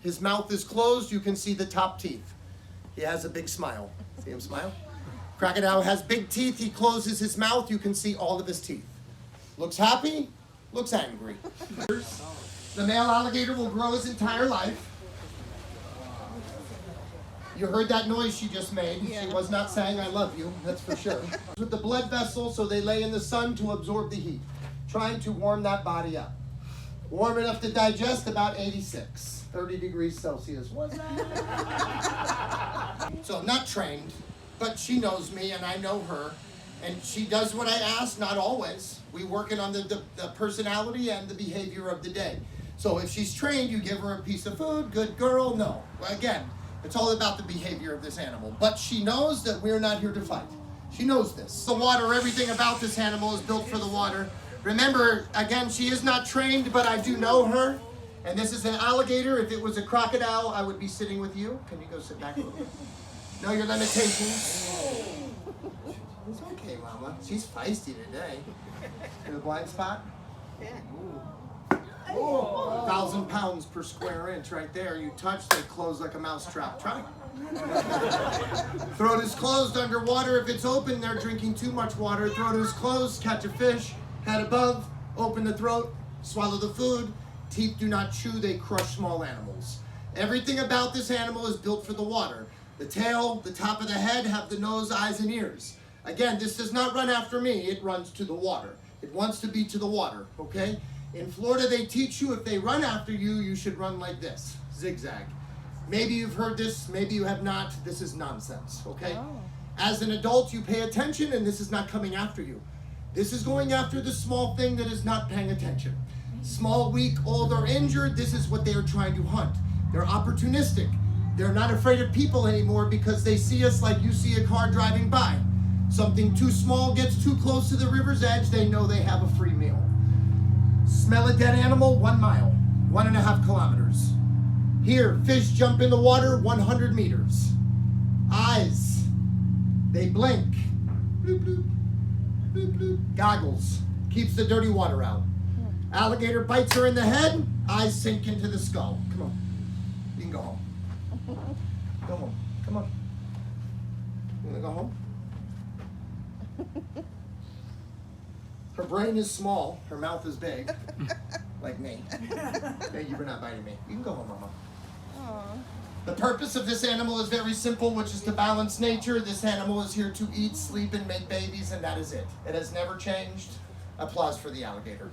His mouth is closed. You can see the top teeth. He has a big smile. See him smile? Crocodile has big teeth. He closes his mouth. You can see all of his teeth. Looks happy, looks angry. The male alligator will grow his entire life. You heard that noise she just made. Yeah. She was not saying I love you, that's for sure. With the blood vessel, so they lay in the sun to absorb the heat, trying to warm that body up. Warm enough to digest about 86, 30 degrees Celsius. What's that? So I'm not trained, but she knows me and I know her. And she does what I ask, not always. We working on the personality and the behavior of the day. So if she's trained, you give her a piece of food, good girl, no. Again, it's all about the behavior of this animal. But she knows that we're not here to fight. She knows this. The water, everything about this animal is built for the water. Remember, again, she is not trained, but I do know her. And this is an alligator. If it was a crocodile, I would be sitting with you. Can you go sit back a little bit? Know your limitations. It's okay, Mama. She's feisty today. In the blind spot? Yeah. Ooh. 1,000 pounds per square inch right there. You touch, they close like a mousetrap. Try. Throat is closed underwater. If it's open, they're drinking too much water. Throat is closed, catch a fish, head above, open the throat, swallow the food. Teeth do not chew, they crush small animals. Everything about this animal is built for the water. The tail, the top of the head have the nose, eyes, and ears. Again, this does not run after me, it runs to the water. It wants to be to the water, okay? In Florida, they teach you if they run after you, you should run like this, zigzag. Maybe you've heard this, maybe you have not. This is nonsense, okay? Oh. As an adult, you pay attention, and this is not coming after you. This is going after the small thing that is not paying attention. Small, weak, old, or injured, this is what they are trying to hunt. They're opportunistic. They're not afraid of people anymore because they see us like you see a car driving by. Something too small gets too close to the river's edge, they know they have a free meal. Smell a dead animal, 1 mile, 1.5 kilometers. Here, fish jump in the water, 100 meters. Eyes, they blink. bloop, bloop. Bloop, bloop. Goggles. Keeps the dirty water out. Alligator bites her in the head. Eyes sink into the skull. Come on. You can go home. Go home. Come on. You want to go home? Her brain is small. Her mouth is big. Like me. Hey, you were not biting me. You can go home, Mama. Aww. The purpose of this animal is very simple, which is to balance nature. This animal is here to eat, sleep, and make babies, and that is it. It has never changed. Applause for the alligator.